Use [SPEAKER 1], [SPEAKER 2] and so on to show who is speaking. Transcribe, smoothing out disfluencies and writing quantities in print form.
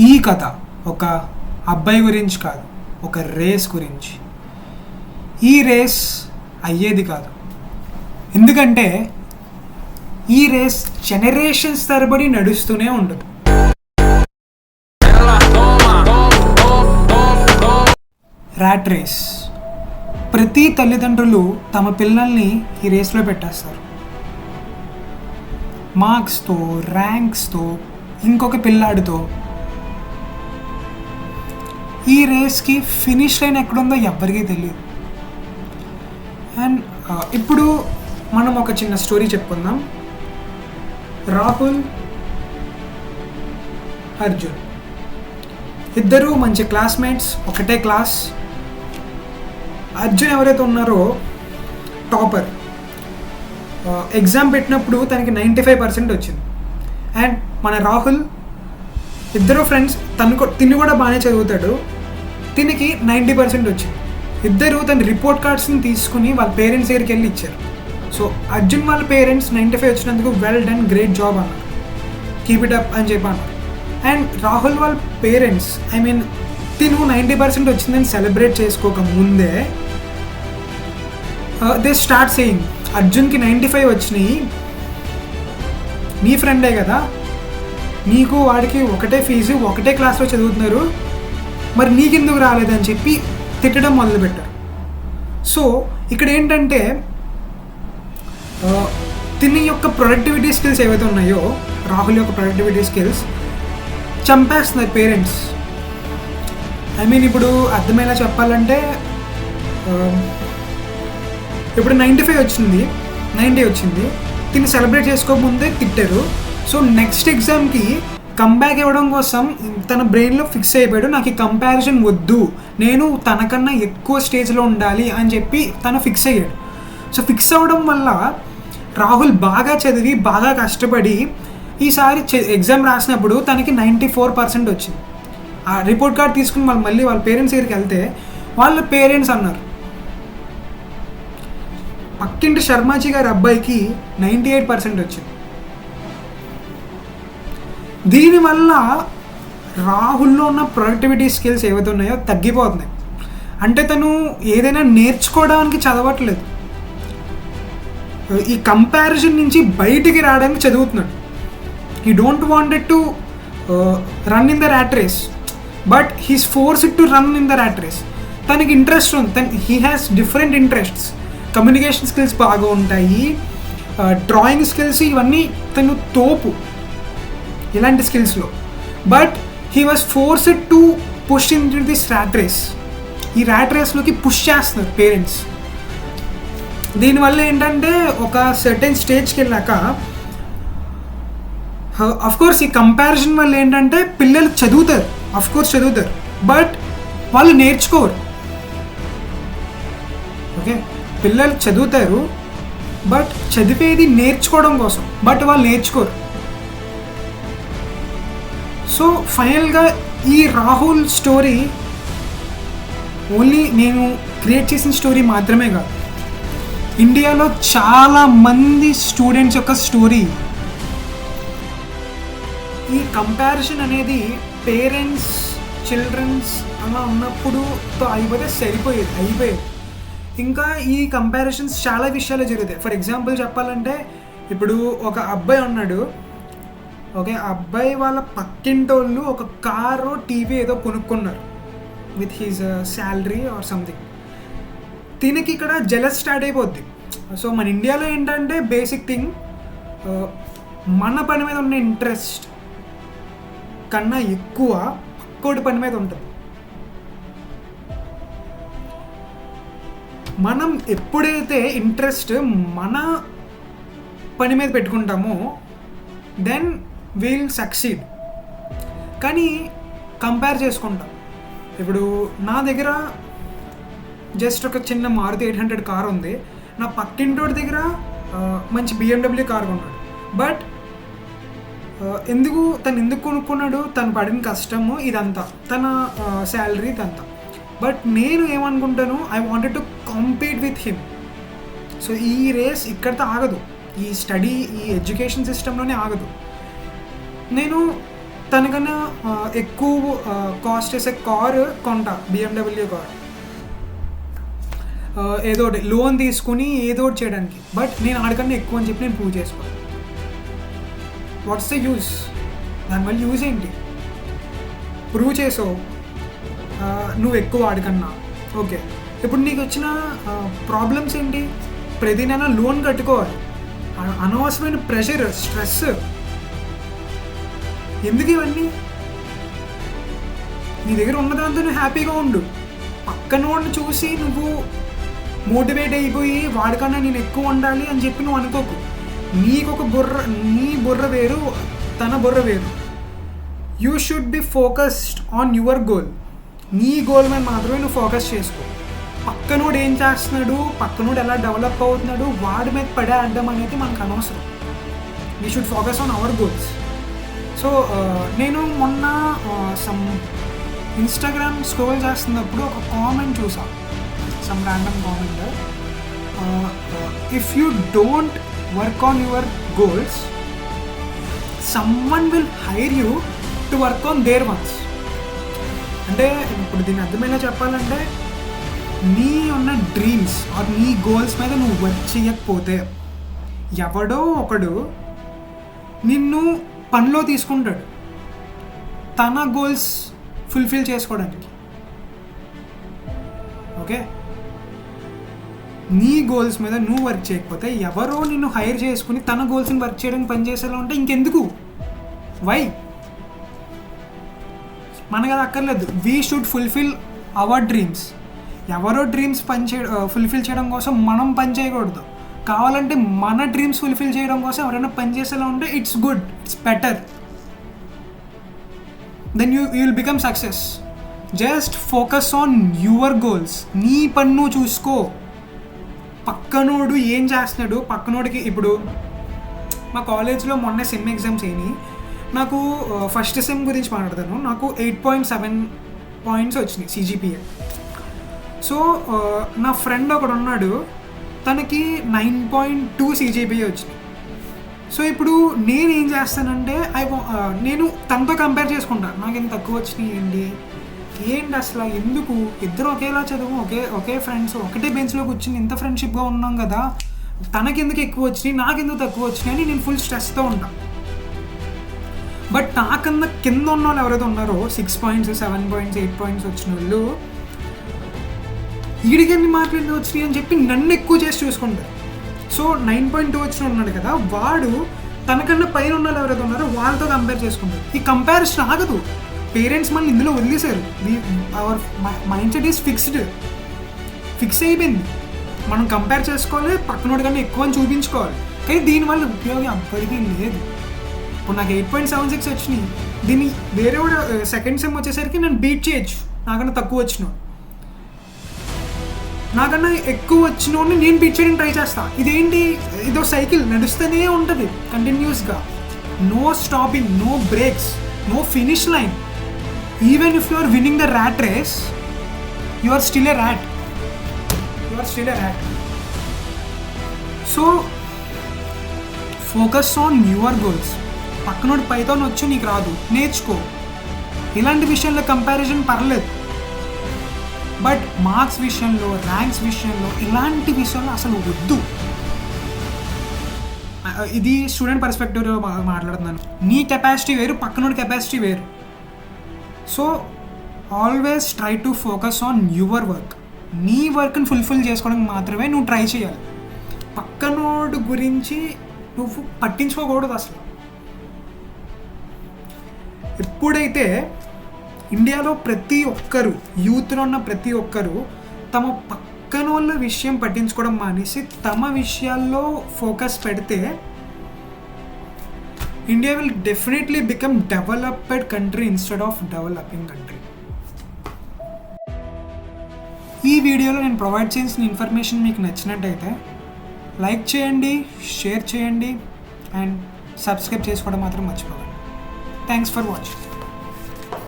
[SPEAKER 1] ఈ కథ ఒక అబ్బాయి గురించి కాదు, ఒక రేస్ గురించి. ఈ రేస్ అయ్యేది కాదు, ఎందుకంటే ఈ రేస్ జనరేషన్స్ తరబడి నడుస్తూనే ఉండదు. Rat race. ప్రతి తల్లిదండ్రులు తమ పిల్లల్ని ఈ రేస్లో పెట్టేస్తారు. మార్క్స్తో, ర్యాంక్స్తో, ఇంకొక పిల్లాడితో. ఈ రేస్కి ఫినిష్ లైన్ ఎక్కడుందో ఎవ్వరికీ తెలియదు. అండ్ ఇప్పుడు మనం ఒక చిన్న స్టోరీ చెప్పుకుందాం. రాహుల్, అర్జున్ ఇద్దరు మంచి క్లాస్మేట్స్, ఒకటే క్లాస్. అర్జున్ ఎవరైతే ఉన్నారో టాపర్. ఎగ్జామ్ పెట్టినప్పుడు తనకి 95% వచ్చింది. అండ్ మన రాహుల్, ఇద్దరు ఫ్రెండ్స్, తిని కూడా బాగానే చదువుతాడు, తినికి 90% వచ్చింది. ఇద్దరు తన రిపోర్ట్ కార్డ్స్ని తీసుకుని వాళ్ళ పేరెంట్స్ దగ్గరికి వెళ్ళి ఇచ్చారు. సో అర్జున్ వాళ్ళ పేరెంట్స్ 95 వచ్చినందుకు వెల్ డన్, గ్రేట్ జాబ్ అన్నారు, కీప్ ఇట్ అప్ అని చెప్పి అన్నారు. అండ్ రాహుల్ వాళ్ళ పేరెంట్స్, తిను 90% వచ్చిందని సెలబ్రేట్ చేసుకోక ముందే దే స్టార్ట్ సేయింగ్, అర్జున్కి 95 వచ్చినాయి, నీ ఫ్రెండే కదా, నీకు వాడికి ఒకటే ఫీజు, ఒకటే క్లాస్లో చదువుతున్నారు, మరి నీకెందుకు రాలేదని చెప్పి తిట్టడం మొదలుపెట్టారు. సో ఇక్కడ ఏంటంటే తిని యొక్క ప్రొడక్టివిటీ స్కిల్స్ ఏవైతే ఉన్నాయో, రాహుల్ యొక్క ప్రొడక్టివిటీ స్కిల్స్ చంపేస్తున్నారు పేరెంట్స్. ఇప్పుడు అర్థమయ్యేలా చెప్పాలంటే, ఇప్పుడు 95 వచ్చింది, 90 వచ్చింది, తిని సెలబ్రేట్ చేసుకోకముందే తిట్టారు. సో నెక్స్ట్ ఎగ్జామ్కి కంబ్యాక్ ఇవ్వడం కోసం తన బ్రెయిన్లో ఫిక్స్ అయిపోయాడు, నాకు ఈ కంపారిజన్ వద్దు, నేను తనకన్నా ఎక్కువ స్టేజ్లో ఉండాలి అని చెప్పి తను ఫిక్స్ అయ్యాడు. సో ఫిక్స్ అవ్వడం వల్ల రాహుల్ బాగా చదివి, బాగా కష్టపడి ఈసారి ఎగ్జామ్ రాసినప్పుడు తనకి 94% వచ్చింది. ఆ రిపోర్ట్ కార్డ్ తీసుకుని మళ్ళీ వాళ్ళ పేరెంట్స్ దగ్గరికి వెళ్తే వాళ్ళ పేరెంట్స్ అన్నారు, పక్కింటి శర్మాజీ గారి అబ్బాయికి 98% వచ్చింది. దీనివల్ల రాహుల్లో ఉన్న ప్రొడక్టివిటీ స్కిల్స్ ఏవైతే ఉన్నాయో తగ్గిపోతున్నాయి. అంటే తను ఏదైనా నేర్చుకోవడానికి చదవట్లేదు, ఈ కంపారిజన్ నుంచి బయటికి రావడానికి చదువుతున్నాడు. He don't wanted to run in the rat race, but he's forced to run in the rat race. తనకి ఇంట్రెస్ట్ ఉంది, he has different interests. Communication skills బాగా ఉంటాయి, డ్రాయింగ్ స్కిల్స్, ఇవన్నీ తను తోపు ఇలాంటి స్కిల్స్లో. But he was forced to push in to this rat race. ఈ ర్యాట్ రేస్లోకి పుష్ చేస్తున్నారు పేరెంట్స్. దీనివల్ల ఏంటంటే ఒక సర్టెన్ స్టేజ్కి వెళ్ళాక, అఫ్కోర్స్ ఈ కంపారిజన్ వల్ల ఏంటంటే పిల్లలు చదువుతారు, అఫ్కోర్స్ చదువుతారు, బట్ వాళ్ళు నేర్చుకోరు. ఓకే, పిల్లలు చదువుతారు, బట్ చదివేది నేర్చుకోవడం కోసం, బట్ వాళ్ళు నేర్చుకోరు. సో ఫైనల్గా ఈ రాహుల్ స్టోరీ ఓన్లీ నేను క్రియేట్ చేసిన స్టోరీ మాత్రమే కాదు, ఇండియాలో చాలా మంది స్టూడెంట్స్ యొక్క స్టోరీ. ఈ కంపారిజన్ అనేది పేరెంట్స్, చిల్డ్రన్స్ అలా ఉన్నప్పుడు అయిపోతే అయిపోయేది. ఇంకా ఈ కంపారిజన్స్ చాలా విషయాలు జరుగుతాయి. ఫర్ ఎగ్జాంపుల్ చెప్పాలంటే, ఇప్పుడు ఒక అబ్బాయి ఉన్నాడు, ఓకే, అబ్బాయి వాళ్ళ పక్కింటోళ్ళు ఒక కారు, టీవీ ఏదో కొనుక్కున్నారు with his salary or something. తినకి ఇక్కడ జెలస్ స్టార్ట్ అయిపోద్ది. సో మన ఇండియాలో ఏంటంటే బేసిక్ థింగ్, మన పని మీద ఉన్న ఇంట్రెస్ట్ కన్నా ఎక్కువ పక్కోటి పని మీద ఉంటుంది. మనం ఎప్పుడైతే ఇంట్రెస్ట్ మన పని మీద పెట్టుకుంటామో దెన్ విల్ సక్సీడ్. కానీ కంపేర్ చేసుకుంటాం. ఇప్పుడు నా దగ్గర జస్ట్ ఒక చిన్న మారుతి 800 కార్ ఉంది, నా పక్కింటోడి దగ్గర మంచి BMW కార్ కొన్నాడు. బట్ తను ఎందుకు కొనుక్కున్నాడు, తను పడిన కష్టము ఇదంతా, తన శాలరీ ఇదంతా. బట్ నేను ఏమనుకుంటాను, I wanted to compete with him. So ఈ రేస్ ఇక్కడితో ఆగదు, ఈ స్టడీ, ఈ ఎడ్యుకేషన్ సిస్టంలోనే ఆగదు. నేను తనకన్నా ఎక్కువ కాస్ట్ చేసే కార్ కొంటా, BMW కార్, ఏదో ఒకటి లోన్ తీసుకుని ఏదో ఒకటి చేయడానికి. బట్ నేను ఆడికన్నా ఎక్కువ అని చెప్పి నేను ప్రూవ్ చేసుకోవాలి. What's the use? దానివల్ల యూజ్ ఏంటి? ప్రూవ్ చేసావు నువ్వు ఎక్కువ ఆడికన్నా, ఓకే. ఇప్పుడు నీకు వచ్చిన ప్రాబ్లమ్స్ ఏంటి? ప్రతి నెల లోన్ కట్టుకోవాలి, అనవసరమైన ప్రెషర్, స్ట్రెస్, ఎందుకు ఇవన్నీ? నీ దగ్గర ఉన్నదాంతో నువ్వు హ్యాపీగా ఉండు. పక్కన వాడిని చూసి నువ్వు మోటివేట్ అయిపోయి వాడికన్నా నేను ఎక్కువ ఉండాలి అని చెప్పి నువ్వు అనుకోకు. నీకొక నీ బుర్ర వేరు, తన బుర్ర వేరు. You should be focused on your goal. నీ గోల్ మీద మాత్రమే నువ్వు ఫోకస్ చేసుకో. పక్కనోడు ఏం చేస్తున్నాడు, పక్కనోడు ఎలా డెవలప్ అవుతున్నాడు, వాడి మీద పడే అడ్డం అనేది మనకు అనవసరం. We should focus on our goals. So నేను మొన్న సమ్ ఇన్స్టాగ్రామ్ స్క్రోల్ చేస్తున్నప్పుడు ఒక కామెంట్ చూసా, some random comment. If you don't work on your goals, someone will hire you to work on their ones. అంటే ఇప్పుడు దీన్ని అర్థమైనా చెప్పాలంటే, నీ ఉన్న డ్రీమ్స్ ఆర్ నీ గోల్స్ మీద నువ్వు వర్క్ చేయకపోతే ఎవడో ఒకడు నిన్ను పనిలో తీసుకుంటాడు తన గోల్స్ ఫుల్ఫిల్ చేసుకోవడానికి. ఓకే, నీ గోల్స్ మీద నువ్వు వర్క్ చేయకపోతే ఎవరో నిన్ను హైర్ చేసుకుని తన గోల్స్ని వర్క్ చేయడానికి పనిచేసేలా ఉంటే ఇంకెందుకు? వై? మనకు అది అక్కర్లేదు. We should fulfil hour dreams. ఎవరో డ్రీమ్స్ ఫుల్ఫిల్ చేయడం కోసం మనం పని చేయకూడదు. కావాలంటే మన డ్రీమ్స్ ఫుల్ఫిల్ చేయడం కోసం ఎవరైనా పని చేసేలా ఉంటే it's good, it's better. Then you will become success. Just focus on your goals. నీ పని నువ్వు చూసుకో. పక్కనోడు ఏం చేస్తున్నాడు, పక్కనోడికి ఇప్పుడు మా కాలేజ్లో మొన్న సెమ్ ఎగ్జామ్స్ అయినాయి. నాకు ఫస్ట్ సెమ్ గురించి మాట్లాడతాను. నాకు 8.7 పాయింట్స్ వచ్చినాయి CGPA. సో నా ఫ్రెండ్ ఒకడు ఉన్నాడు, తనకి 9.2 CGPA వచ్చింది. సో ఇప్పుడు నేను ఏం చేస్తానంటే నేను తనతో కంపేర్ చేసుకుంటాను. నాకు ఎంత తక్కువ వచ్చినాయి ఏంటి అసలు, ఎందుకు? ఇద్దరు ఒకేలా చదువు, ఒకే ఫ్రెండ్స్, ఒకటే బెంచ్లో కూర్చుని ఇంత ఫ్రెండ్షిప్గా ఉన్నాం కదా, తనకెందుకు ఎక్కువ వచ్చినాయి, నాకెందుకు తక్కువ వచ్చినాయి అని నేను ఫుల్ స్ట్రెస్తో ఉంటాను. బట్ నాకన్నా కింద ఉన్న వాళ్ళు ఎవరైతే ఉన్నారో 6 పాయింట్స్ 7 పాయింట్స్ 8 పాయింట్స్ వచ్చిన వాళ్ళు వీడికి ఎన్ని మార్కులు ఎన్ని వచ్చినాయి అని చెప్పి నన్ను ఎక్కువ చేసి చూసుకుంటారు. సో 9.2 వచ్చిన ఉన్నాడు కదా, వాడు తనకన్నా పైన ఉన్న వాళ్ళు ఎవరైతే ఉన్నారో వాళ్ళతో కంపేర్ చేసుకుంటారు. ఈ కంపారిజన్ ఆగదు. పేరెంట్స్ మనల్ని ఇందులో వదిలేశారు. Our mind set is fix అయిపోయింది. మనం కంపేర్ చేసుకోవాలి, పక్కనోడి కన్నా ఎక్కువ అని చూపించుకోవాలి. కానీ దీనివల్ల ఉపయోగం అప్పటికీ లేదు. ఇప్పుడు నాకు 8.76 వచ్చినాయి. దీన్ని వేరే కూడా సెకండ్ సెమ్ వచ్చేసరికి నేను బీట్ చేయొచ్చు. నాకన్నా తక్కువ వచ్చిన, నాకన్నా ఎక్కువ వచ్చినోడిని నేను బీట్ చేయడానికి ట్రై చేస్తాను. ఇదేంటి, ఇదో సైకిల్ నడుస్తూనే ఉంటుంది కంటిన్యూస్గా. No stopping, no brakes, no finish line. Even if you are winning the rat race, you are still a rat. So focus on your goals. పక్కనోడు పైథాన్ వచ్చు, నీకు రాదు, నేర్చుకో. ఇలాంటి విషయంలో కంపారిజన్ పర్లేదు. బట్ మార్క్స్ విషయంలో, ర్యాంక్స్ విషయంలో, ఇలాంటి విషయంలో అసలు వద్దు. ఇది స్టూడెంట్ పర్స్పెక్టివ్లో మాట్లాడుతున్నాను. నీ కెపాసిటీ వేరు, పక్కనోడి కెపాసిటీ వేరు. So always try to focus on your work. నీ వర్క్ని ఫుల్ఫిల్ చేసుకోవడానికి మాత్రమే నువ్వు ట్రై చేయాలి. పక్కనోడు గురించి నువ్వు పట్టించుకోకూడదు అసలు. ఎప్పుడైతే ఇండియాలో ప్రతి ఒక్కరు, యూత్లో ఉన్న ప్రతి ఒక్కరు తమ పక్కన వాళ్ళ విషయం పట్టించుకోవడం మానేసి తమ విషయాల్లో ఫోకస్ పెడితే India will definitely become developed country instead of developing country. ఈ వీడియోలో నేను ప్రొవైడ్ చేసిన ఇన్ఫర్మేషన్ మీకు నచ్చినట్టయితే లైక్ చేయండి, షేర్ చేయండి అండ్ సబ్స్క్రైబ్ చేసుకోవడం మాత్రం మర్చిపోకండి. Thanks for watching.